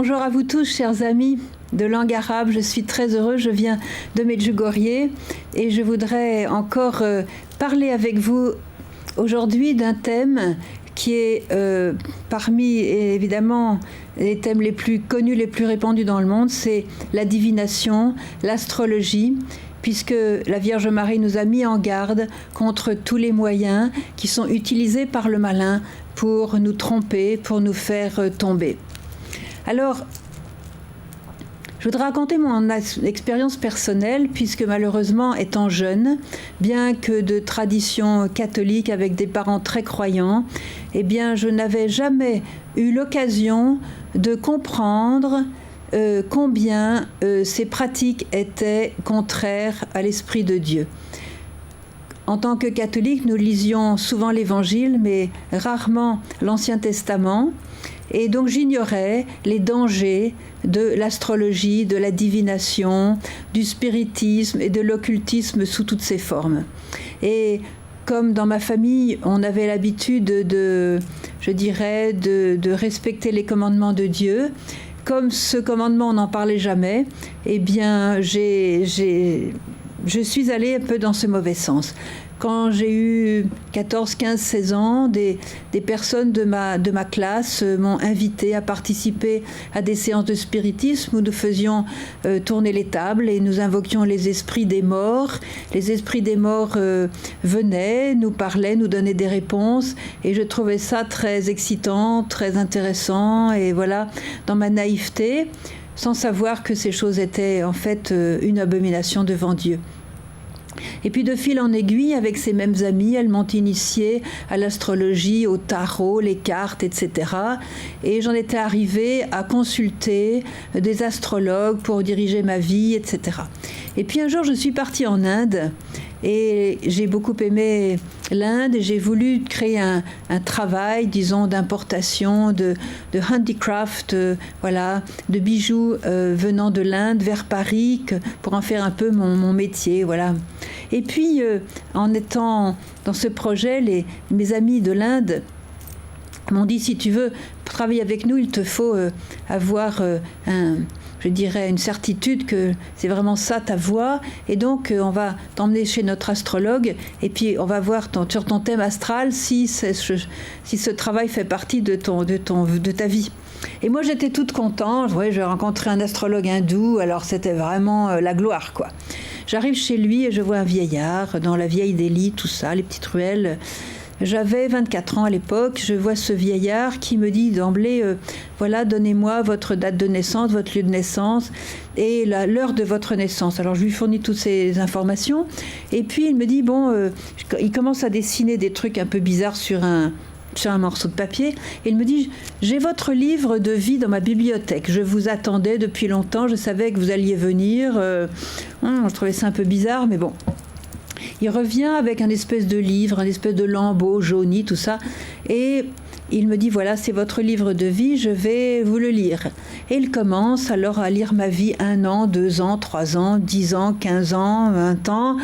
Bonjour à vous tous, chers amis de langue arabe. Je suis très heureuse, je viens de Medjugorje et je voudrais encore parler avec vous aujourd'hui d'un thème qui est parmi, évidemment, les thèmes les plus connus, les plus répandus dans le monde, c'est la divination, l'astrologie, puisque la Vierge Marie nous a mis en garde contre tous les moyens qui sont utilisés par le malin pour nous tromper, pour nous faire tomber. Alors, je voudrais raconter mon expérience personnelle, puisque malheureusement, étant jeune, bien que de tradition catholique avec des parents très croyants, eh bien, je n'avais jamais eu l'occasion de comprendre combien ces pratiques étaient contraires à l'Esprit de Dieu. En tant que catholique, nous lisions souvent l'Évangile, mais rarement l'Ancien Testament. Et donc j'ignorais les dangers de l'astrologie, de la divination, du spiritisme et de l'occultisme sous toutes ses formes. Et comme dans ma famille, on avait l'habitude de respecter les commandements de Dieu, comme ce commandement, on n'en parlait jamais, eh bien, je suis allée un peu dans ce mauvais sens. Quand j'ai eu 14, 15, 16 ans, des personnes de ma classe m'ont invité à participer à des séances de spiritisme où nous faisions tourner les tables et nous invoquions les esprits des morts. Les esprits des morts venaient, nous parlaient, nous donnaient des réponses et je trouvais ça très excitant, très intéressant et voilà, dans ma naïveté, sans savoir que ces choses étaient en fait une abomination devant Dieu. Et puis de fil en aiguille, avec ces mêmes amis, elles m'ont initiée à l'astrologie, au tarot, les cartes, etc. Et j'en étais arrivée à consulter des astrologues pour diriger ma vie, etc. Et puis un jour, je suis partie en Inde et j'ai beaucoup aimé l'Inde et j'ai voulu créer un travail, disons, d'importation, de handicraft, de bijoux venant de l'Inde vers Paris pour en faire un peu mon métier, voilà. Et puis, en étant dans ce projet, mes amis de l'Inde m'ont dit, si tu veux travailler avec nous, il te faut avoir une certitude que c'est vraiment ça ta voie. Et donc, on va t'emmener chez notre astrologue et puis on va voir sur ton thème astral si ce travail fait partie de ta vie. Et moi, j'étais toute contente. Ouais, j'ai rencontré un astrologue hindou, alors c'était vraiment la gloire, quoi. J'arrive chez lui et je vois un vieillard dans la vieille Delhi, tout ça, les petites ruelles. J'avais 24 ans à l'époque, je vois ce vieillard qui me dit d'emblée, voilà, donnez-moi votre date de naissance, votre lieu de naissance et l'heure de votre naissance. Alors je lui fournis toutes ces informations et puis il me dit, il commence à dessiner des trucs un peu bizarres sur un morceau de papier et il me dit, j'ai votre livre de vie dans ma bibliothèque, je vous attendais depuis longtemps, je savais que vous alliez venir, je trouvais ça un peu bizarre, mais bon. Il revient avec un espèce de livre, un espèce de lambeau jauni, tout ça. Et il me dit, voilà, c'est votre livre de vie, je vais vous le lire. Et il commence alors à lire ma vie 1 an, 2 ans, 3 ans, 10 ans, 15 ans, 20 ans,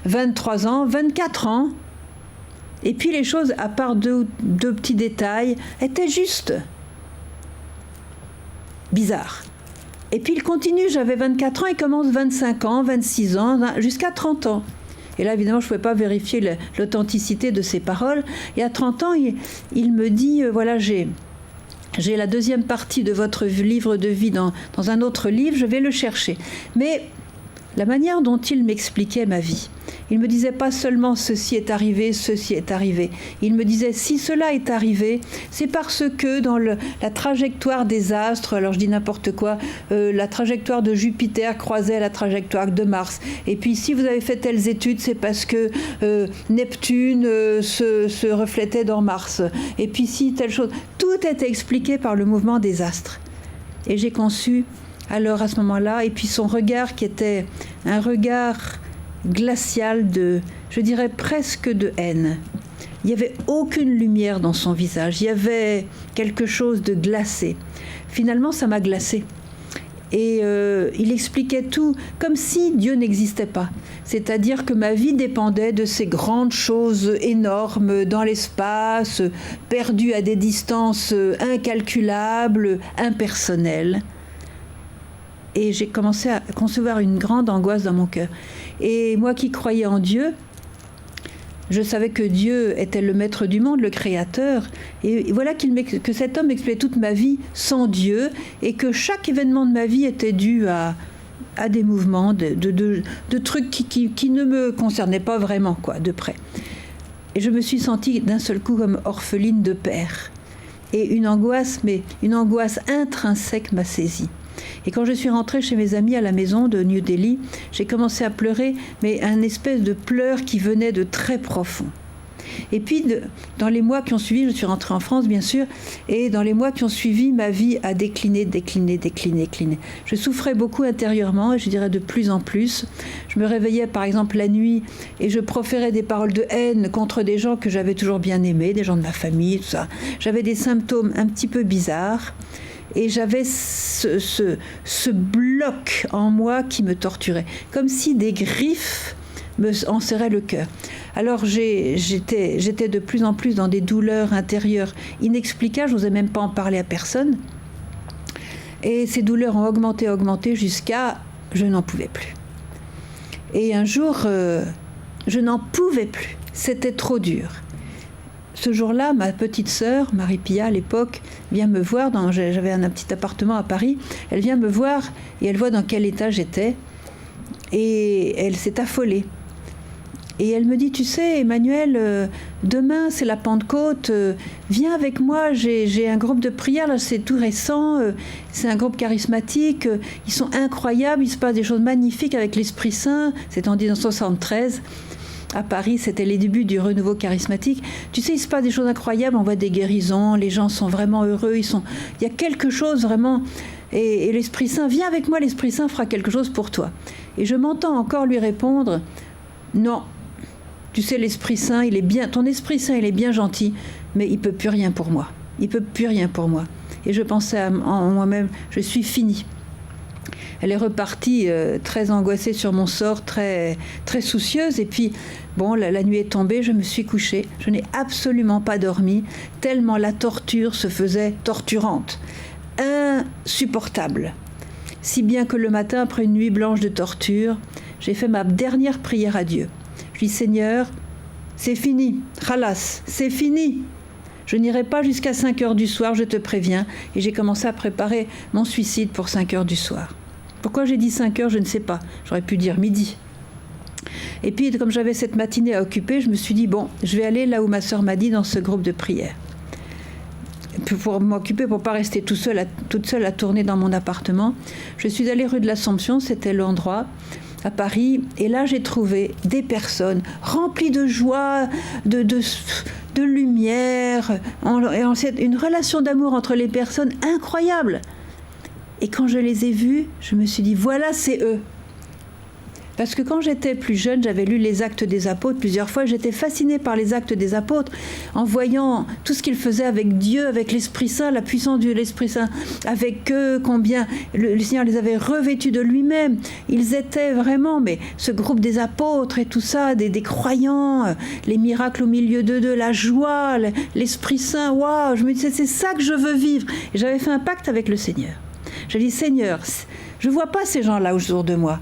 23 ans, 24 ans. Et puis les choses, à part deux petits détails, étaient juste bizarres. Et puis il continue, j'avais 24 ans, il commence 25 ans, 26 ans, jusqu'à 30 ans. Et là, évidemment, je ne pouvais pas vérifier l'authenticité de ces paroles. Et à 30 ans, il me dit, voilà, j'ai la deuxième partie de votre livre de vie dans un autre livre, je vais le chercher. Mais la manière dont il m'expliquait ma vie, il me disait pas seulement ceci est arrivé, ceci est arrivé. Il me disait si cela est arrivé, c'est parce que dans la trajectoire des astres, alors je dis n'importe quoi, la trajectoire de Jupiter croisait la trajectoire de Mars. Et puis si vous avez fait telles études, c'est parce que Neptune se reflétait dans Mars. Et puis si telle chose, tout était expliqué par le mouvement des astres. Et j'ai conçu alors à ce moment-là, et puis son regard qui était un regard glacial je dirais presque de haine. Il n'y avait aucune lumière dans son visage, il y avait quelque chose de glacé. Finalement, ça m'a glacée. Et il expliquait tout comme si Dieu n'existait pas. C'est-à-dire que ma vie dépendait de ces grandes choses énormes dans l'espace, perdues à des distances incalculables, impersonnelles. Et j'ai commencé à concevoir une grande angoisse dans mon cœur. Et moi qui croyais en Dieu, je savais que Dieu était le maître du monde, le créateur. Et voilà que cet homme expliquait toute ma vie sans Dieu et que chaque événement de ma vie était dû à des mouvements, de trucs qui ne me concernaient pas vraiment, quoi, de près. Et je me suis sentie d'un seul coup comme orpheline de père. Et une angoisse intrinsèque m'a saisie. Et quand je suis rentrée chez mes amis à la maison de New Delhi, j'ai commencé à pleurer, mais un espèce de pleur qui venait de très profond. Et puis, dans les mois qui ont suivi, je suis rentrée en France, bien sûr, et dans les mois qui ont suivi, ma vie a décliné. Je souffrais beaucoup intérieurement, et je dirais de plus en plus. Je me réveillais, par exemple, la nuit, et je proférais des paroles de haine contre des gens que j'avais toujours bien aimés, des gens de ma famille, tout ça. J'avais des symptômes un petit peu bizarres. Et j'avais ce bloc en moi qui me torturait, comme si des griffes me enserraient le cœur. Alors j'étais de plus en plus dans des douleurs intérieures inexplicables, je n'osais même pas en parler à personne. Et ces douleurs ont augmenté jusqu'à je n'en pouvais plus. Et un jour, je n'en pouvais plus, c'était trop dur. Ce jour-là, ma petite sœur, Marie-Pia à l'époque, vient me voir, j'avais un petit appartement à Paris, elle vient me voir et elle voit dans quel état j'étais et elle s'est affolée. Et elle me dit, tu sais Emmanuel, demain c'est la Pentecôte, viens avec moi, j'ai un groupe de prière, là c'est tout récent, c'est un groupe charismatique, ils sont incroyables, il se passe des choses magnifiques avec l'Esprit Saint, c'est en 1973. À Paris, c'était les débuts du renouveau charismatique. Tu sais, il se passe des choses incroyables, on voit des guérisons, les gens sont vraiment heureux, il y a quelque chose vraiment, et l'Esprit Saint, viens avec moi, l'Esprit Saint fera quelque chose pour toi. Et je m'entends encore lui répondre, non, tu sais, l'Esprit Saint, ton Esprit Saint, il est bien gentil, mais il peut plus rien pour moi. Il peut plus rien pour moi. Et je pensais en moi-même, je suis finie. Elle est repartie très angoissée sur mon sort, très, très soucieuse. Et puis, bon, la nuit est tombée, je me suis couchée. Je n'ai absolument pas dormi, tellement la torture se faisait torturante, insupportable. Si bien que le matin, après une nuit blanche de torture, j'ai fait ma dernière prière à Dieu. Je dis, Seigneur, c'est fini, khalas, c'est fini. Je n'irai pas jusqu'à 5 heures du soir, je te préviens. Et j'ai commencé à préparer mon suicide pour 5 heures du soir. Pourquoi j'ai dit 5 heures, je ne sais pas. J'aurais pu dire midi. Et puis, comme j'avais cette matinée à occuper, je me suis dit, bon, je vais aller là où ma sœur m'a dit, dans ce groupe de prière. Pour m'occuper, pour ne pas rester toute seule à tourner dans mon appartement. Je suis allée rue de l'Assomption, c'était l'endroit, à Paris. Et là, j'ai trouvé des personnes remplies de joie, de lumière, une relation d'amour entre les personnes incroyable. Et quand je les ai vus, je me suis dit, voilà, c'est eux. Parce que quand j'étais plus jeune, j'avais lu les Actes des Apôtres plusieurs fois. J'étais fascinée par les Actes des Apôtres, en voyant tout ce qu'ils faisaient avec Dieu, avec l'Esprit Saint, la puissance de l'Esprit Saint, avec eux, combien le Seigneur les avait revêtus de lui-même. Ils étaient vraiment, mais ce groupe des apôtres et tout ça, des croyants, les miracles au milieu d'eux, la joie, l'Esprit Saint, waouh, je me disais, c'est ça que je veux vivre. Et j'avais fait un pacte avec le Seigneur. J'ai dit, Seigneur, je ne vois pas ces gens-là autour de moi.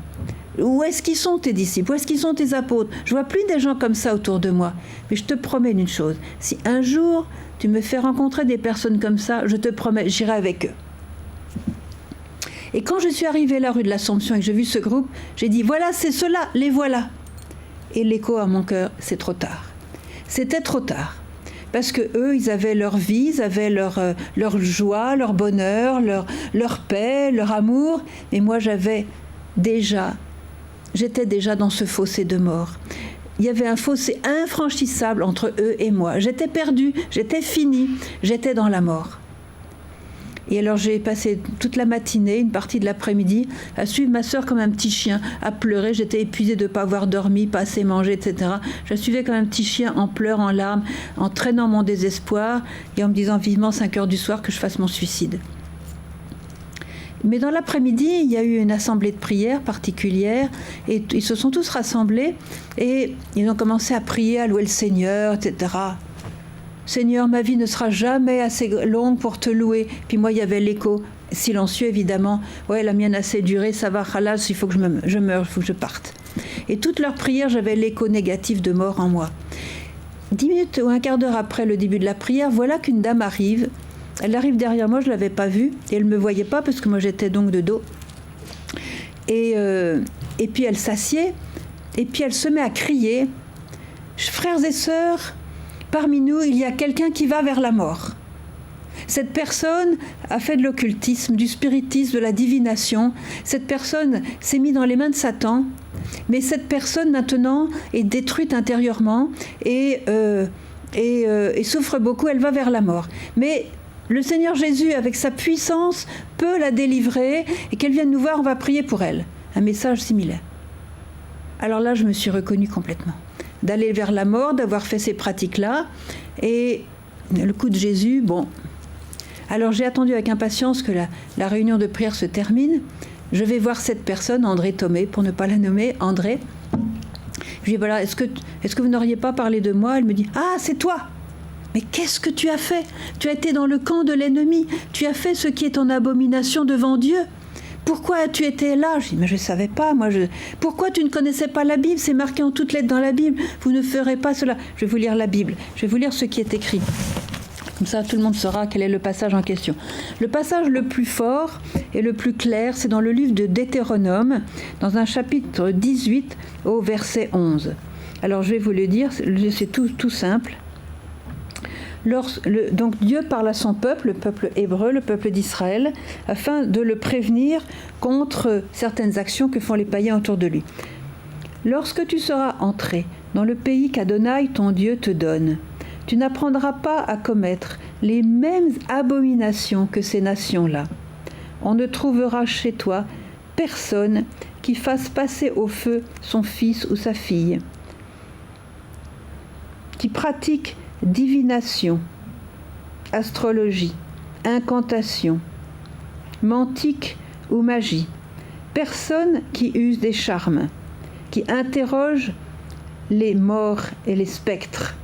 Où est-ce qu'ils sont tes disciples? Où est-ce qu'ils sont tes apôtres? Je ne vois plus des gens comme ça autour de moi. Mais je te promets une chose. Si un jour tu me fais rencontrer des personnes comme ça, je te promets, j'irai avec eux. Et quand je suis arrivée à la rue de l'Assomption et que j'ai vu ce groupe, j'ai dit, voilà, c'est ceux-là, les voilà. Et l'écho à mon cœur, c'est trop tard. C'était trop tard. Parce que eux, ils avaient leur vie, ils avaient leur joie, leur bonheur, leur paix, leur amour. Et moi, j'étais déjà dans ce fossé de mort. Il y avait un fossé infranchissable entre eux et moi. J'étais perdue, j'étais finie, j'étais dans la mort. Et alors j'ai passé toute la matinée, une partie de l'après-midi, à suivre ma sœur comme un petit chien, à pleurer. J'étais épuisée de ne pas avoir dormi, pas assez mangé, etc. Je la suivais comme un petit chien en pleurs, en larmes, en traînant mon désespoir et en me disant vivement 5 heures du soir que je fasse mon suicide. Mais dans l'après-midi, il y a eu une assemblée de prière particulière et ils se sont tous rassemblés et ils ont commencé à prier, à louer le Seigneur, etc. Seigneur, ma vie ne sera jamais assez longue pour te louer. Puis moi, il y avait l'écho silencieux, évidemment. Ouais, la mienne a assez duré, ça va, khalas, il faut que je meure, il faut que je parte. Et toute leur prière, j'avais l'écho négatif de mort en moi. 10 minutes ou un quart d'heure après le début de la prière, voilà qu'une dame arrive. Elle arrive derrière moi, je ne l'avais pas vue, et elle ne me voyait pas parce que moi j'étais donc de dos. Et puis elle s'assied, et puis elle se met à crier. Frères et sœurs, parmi nous, il y a quelqu'un qui va vers la mort. Cette personne a fait de l'occultisme, du spiritisme, de la divination. Cette personne s'est mise dans les mains de Satan. Mais cette personne, maintenant, est détruite intérieurement et souffre beaucoup. Elle va vers la mort. Mais le Seigneur Jésus, avec sa puissance, peut la délivrer. Et qu'elle vienne nous voir, on va prier pour elle. Un message similaire. Alors là, je me suis reconnue complètement. D'aller vers la mort, d'avoir fait ces pratiques-là. Et le coup de Jésus, bon... Alors j'ai attendu avec impatience que la réunion de prière se termine. Je vais voir cette personne, André Thomé, pour ne pas la nommer, André. Je lui dis, voilà, est-ce que vous n'auriez pas parlé de moi? Elle me dit, ah, c'est toi! Mais qu'est-ce que tu as fait? Tu as été dans le camp de l'ennemi. Tu as fait ce qui est en abomination devant Dieu. Pourquoi tu étais là? Je dis, mais je ne savais pas. Pourquoi tu ne connaissais pas la Bible? C'est marqué en toutes lettres dans la Bible. Vous ne ferez pas cela. Je vais vous lire la Bible. Je vais vous lire ce qui est écrit. Comme ça, tout le monde saura quel est le passage en question. Le passage le plus fort et le plus clair, c'est dans le livre de Deutéronome, dans un chapitre 18 au verset 11. Alors, je vais vous le dire, c'est tout simple. Donc, Dieu parle à son peuple, le peuple hébreu, le peuple d'Israël, afin de le prévenir contre certaines actions que font les païens autour de lui. Lorsque tu seras entré dans le pays qu'Adonai, ton Dieu, te donne, tu n'apprendras pas à commettre les mêmes abominations que ces nations-là. On ne trouvera chez toi personne qui fasse passer au feu son fils ou sa fille, qui pratique divination, astrologie, incantation, mantique ou magie, personne qui use des charmes, qui interroge les morts et les spectres,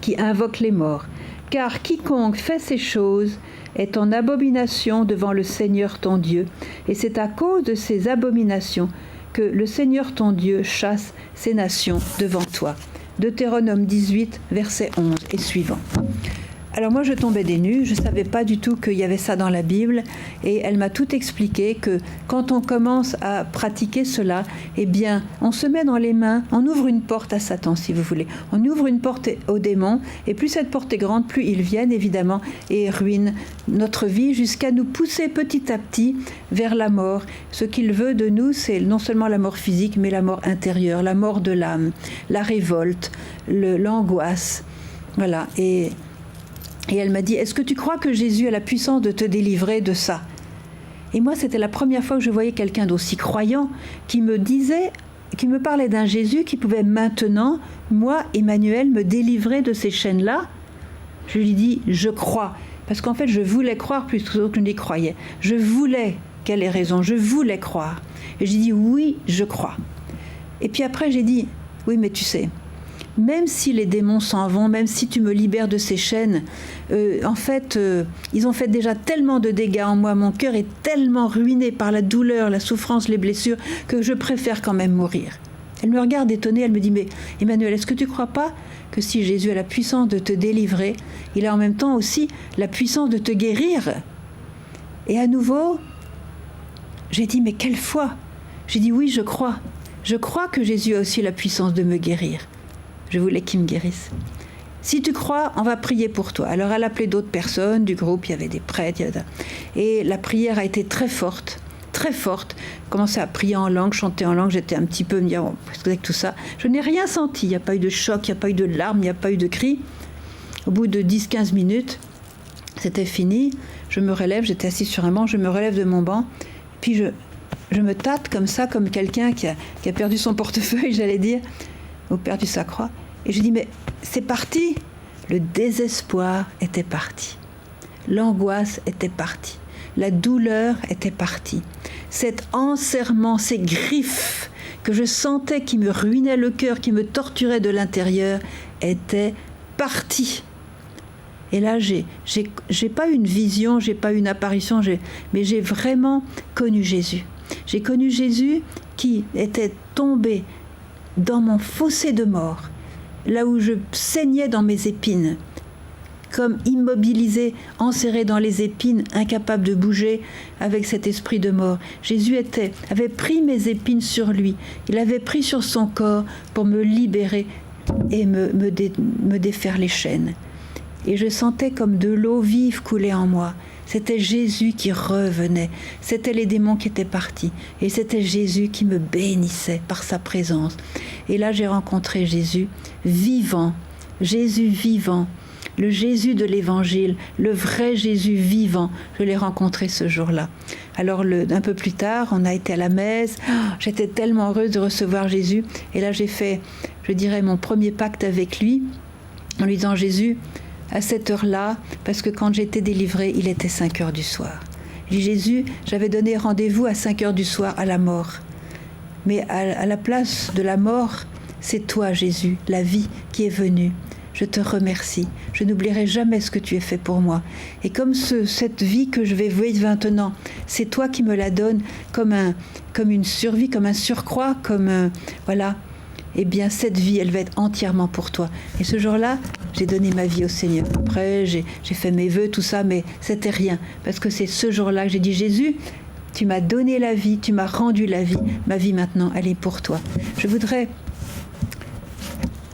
qui invoque les morts, car quiconque fait ces choses est en abomination devant le Seigneur ton Dieu, et c'est à cause de ces abominations que le Seigneur ton Dieu chasse ces nations devant toi. Deutéronome 18, verset 11 et suivant. Alors moi je tombais des nues, je ne savais pas du tout qu'il y avait ça dans la Bible, et elle m'a tout expliqué que quand on commence à pratiquer cela, eh bien on se met dans les mains, on ouvre une porte à Satan si vous voulez, on ouvre une porte aux démons, et plus cette porte est grande, plus ils viennent évidemment et ruinent notre vie jusqu'à nous pousser petit à petit vers la mort. Ce qu'il veut de nous, c'est non seulement la mort physique, mais la mort intérieure, la mort de l'âme, la révolte, l'angoisse, voilà. Et elle m'a dit, est-ce que tu crois que Jésus a la puissance de te délivrer de ça? Et moi, c'était la première fois que je voyais quelqu'un d'aussi croyant qui me parlait d'un Jésus qui pouvait maintenant, moi, Emmanuel, me délivrer de ces chaînes-là. Je lui dis, je crois. Parce qu'en fait, je voulais croire plus que je n'y croyais. Je voulais qu'elle ait raison, je voulais croire. Et j'ai dit, oui, je crois. Et puis après, j'ai dit, oui, mais tu sais, même si les démons s'en vont, même si tu me libères de ces chaînes, en fait, ils ont fait déjà tellement de dégâts en moi, mon cœur est tellement ruiné par la douleur, la souffrance, les blessures, que je préfère quand même mourir. Elle me regarde étonnée, elle me dit, mais Emmanuel, est-ce que tu ne crois pas que si Jésus a la puissance de te délivrer, il a en même temps aussi la puissance de te guérir? Et à nouveau, j'ai dit, mais quelle foi? J'ai dit, oui, je crois. Je crois que Jésus a aussi la puissance de me guérir. Je voulais qu'il me guérisse. Si tu crois, on va prier pour toi. Alors elle a appelé d'autres personnes du groupe, il y avait des prêtres, et la prière a été très forte, très forte. Commençait à prier en langue, chanter en langue, j'étais un petit peu me dire, oh, qu'est-ce que c'est que tout ça? Je n'ai rien senti, il n'y a pas eu de choc, il n'y a pas eu de larmes, il n'y a pas eu de cris. Au bout de 10-15 minutes, c'était fini, je me relève, j'étais assise sur un banc, je me relève de mon banc, puis je me tâte comme ça, comme quelqu'un qui a perdu son portefeuille, j'allais dire, ou perdu sa croix. Et je dis, mais c'est parti. Le désespoir était parti. L'angoisse était partie. la douleur était partie. Cet enserrement, ces griffes que je sentais qui me ruinaient le cœur, qui me torturaient de l'intérieur, étaient partis. Et là, j'ai pas une vision, j'ai pas une apparition, mais j'ai vraiment connu Jésus. J'ai connu Jésus qui était tombé dans mon fossé de mort, là où je saignais dans mes épines, comme immobilisé, enserré dans les épines, incapable de bouger avec cet esprit de mort. Jésus avait pris mes épines sur lui, il avait pris sur son corps pour me libérer et me défaire les chaînes. Et je sentais comme de l'eau vive couler en moi. C'était Jésus qui revenait. C'était les démons qui étaient partis. Et c'était Jésus qui me bénissait par sa présence. Et là, j'ai rencontré Jésus vivant. Jésus vivant. Le Jésus de l'Évangile. Le vrai Jésus vivant. Je l'ai rencontré ce jour-là. Alors, un peu plus tard, on a été à la messe. J'étais tellement heureuse de recevoir Jésus. Et là, j'ai fait, je dirais, mon premier pacte avec lui. En lui disant, Jésus, à cette heure-là, parce que quand j'étais délivrée, il était 5 heures du soir. J'ai dit, Jésus, j'avais donné rendez-vous à 5 heures du soir à la mort. Mais à la place de la mort, c'est toi, Jésus, la vie qui est venue. Je te remercie. Je n'oublierai jamais ce que tu as fait pour moi. Et comme cette vie que je vais vivre maintenant, c'est toi qui me la donnes comme une survie, comme un surcroît, voilà. Eh bien, cette vie, elle va être entièrement pour toi. Et ce jour-là, j'ai donné ma vie au Seigneur. Après, j'ai fait mes vœux, tout ça, mais c'était rien. Parce que c'est ce jour-là que j'ai dit, Jésus, tu m'as donné la vie, tu m'as rendu la vie. Ma vie maintenant, elle est pour toi.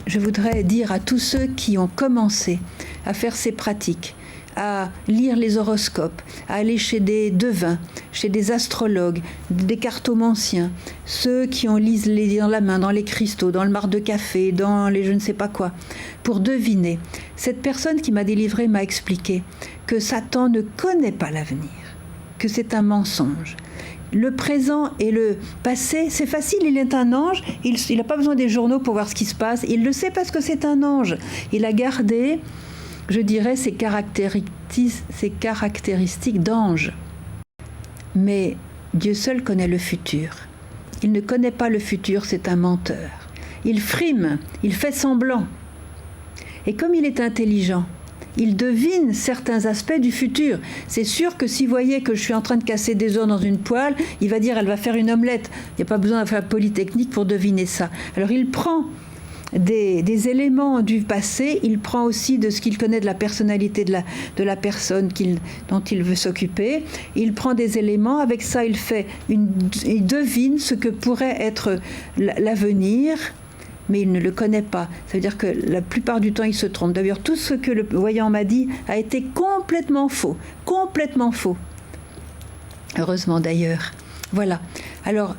Je voudrais dire à tous ceux qui ont commencé à faire ces pratiques, à lire les horoscopes, à aller chez des devins, chez des astrologues, des cartomanciens, ceux qui ont lisent dans la main, dans les cristaux, dans le marc de café, dans les je ne sais pas quoi, pour deviner. Cette personne qui m'a délivré m'a expliqué que Satan ne connaît pas l'avenir, que c'est un mensonge. Le présent et le passé, c'est facile, il est un ange, il n'a pas besoin des journaux pour voir ce qui se passe, il le sait parce que c'est un ange. Il a gardé, je dirais, ses caractéristiques d'ange. Mais Dieu seul connaît le futur. Il ne connaît pas le futur, c'est un menteur. Il frime, il fait semblant. Et comme il est intelligent, il devine certains aspects du futur. C'est sûr que s'il voyait que je suis en train de casser des œufs dans une poêle, il va dire, elle va faire une omelette. Il n'y a pas besoin de faire Polytechnique pour deviner ça. Alors il prend des éléments du passé, il prend aussi de ce qu'il connaît de la personnalité de la personne dont il veut s'occuper, il prend des éléments, avec ça il devine ce que pourrait être l'avenir, mais il ne le connaît pas. Ça veut dire que la plupart du temps, il se trompe. D'ailleurs, tout ce que le voyant m'a dit a été complètement faux. Complètement faux. Heureusement d'ailleurs. Voilà. Alors,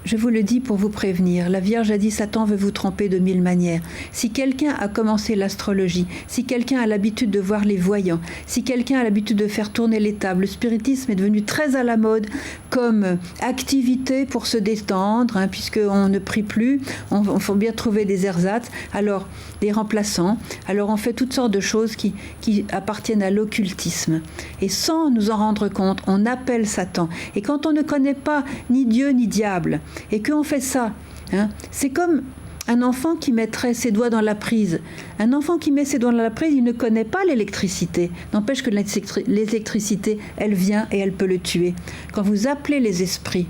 je vous le dis pour vous prévenir, la Vierge a dit Satan veut vous tromper de 1000 manières. Si quelqu'un a commencé l'astrologie, si quelqu'un a l'habitude de voir les voyants, si quelqu'un a l'habitude de faire tourner les tables, le spiritisme est devenu très à la mode comme activité pour se détendre, puisqu'on ne prie plus, on faut bien trouver des ersatz, alors des remplaçants, alors on fait toutes sortes de choses qui appartiennent à l'occultisme. Et sans nous en rendre compte, on appelle Satan. Et quand on ne connaît pas ni Dieu ni diable, et qu'on fait ça, c'est comme un enfant qui mettrait ses doigts dans la prise. Un enfant qui met ses doigts dans la prise, il ne connaît pas l'électricité. N'empêche que l'électricité, elle vient et elle peut le tuer. Quand vous appelez les esprits,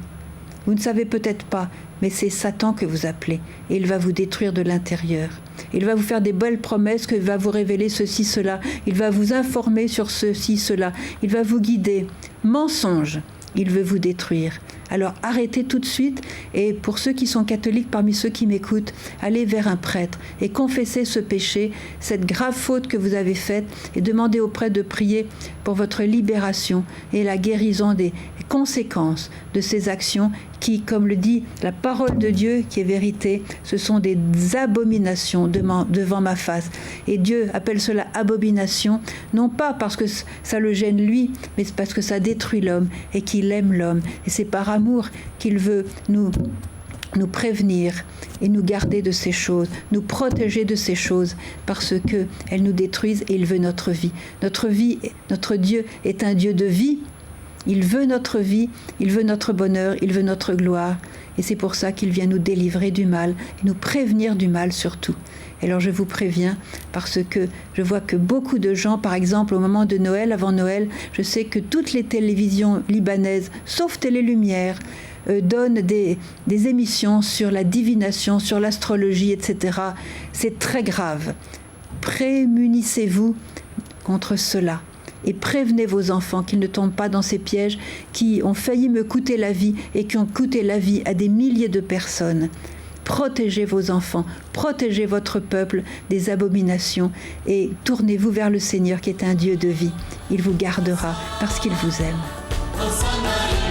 vous ne savez peut-être pas, mais c'est Satan que vous appelez. Et il va vous détruire de l'intérieur. Il va vous faire des belles promesses, qu'il va vous révéler ceci, cela. Il va vous informer sur ceci, cela. Il va vous guider. Mensonge. Il veut vous détruire. Alors arrêtez tout de suite, et pour ceux qui sont catholiques parmi ceux qui m'écoutent, allez vers un prêtre et confessez ce péché, cette grave faute que vous avez faite, et demandez au prêtre de prier pour votre libération et la guérison des conséquences de ces actions qui, comme le dit la parole de Dieu, qui est vérité, ce sont des abominations devant ma face. Et Dieu appelle cela abomination, non pas parce que ça le gêne lui, mais parce que ça détruit l'homme et qu'il aime l'homme. Et c'est par amour qu'il veut nous prévenir et nous garder de ces choses, nous protéger de ces choses, parce qu'elles nous détruisent et il veut notre vie. Notre vie, notre Dieu est un Dieu de vie, Il veut notre vie, il veut notre bonheur, il veut notre gloire. Et c'est pour ça qu'il vient nous délivrer du mal, et nous prévenir du mal surtout. Et alors je vous préviens, parce que je vois que beaucoup de gens, par exemple au moment de Noël, avant Noël, je sais que toutes les télévisions libanaises, sauf Télé Lumière, donnent des émissions sur la divination, sur l'astrologie, etc. C'est très grave. Prémunissez-vous contre cela. Et prévenez vos enfants qu'ils ne tombent pas dans ces pièges qui ont failli me coûter la vie et qui ont coûté la vie à des milliers de personnes. Protégez vos enfants, protégez votre peuple des abominations et tournez-vous vers le Seigneur qui est un Dieu de vie. Il vous gardera parce qu'il vous aime.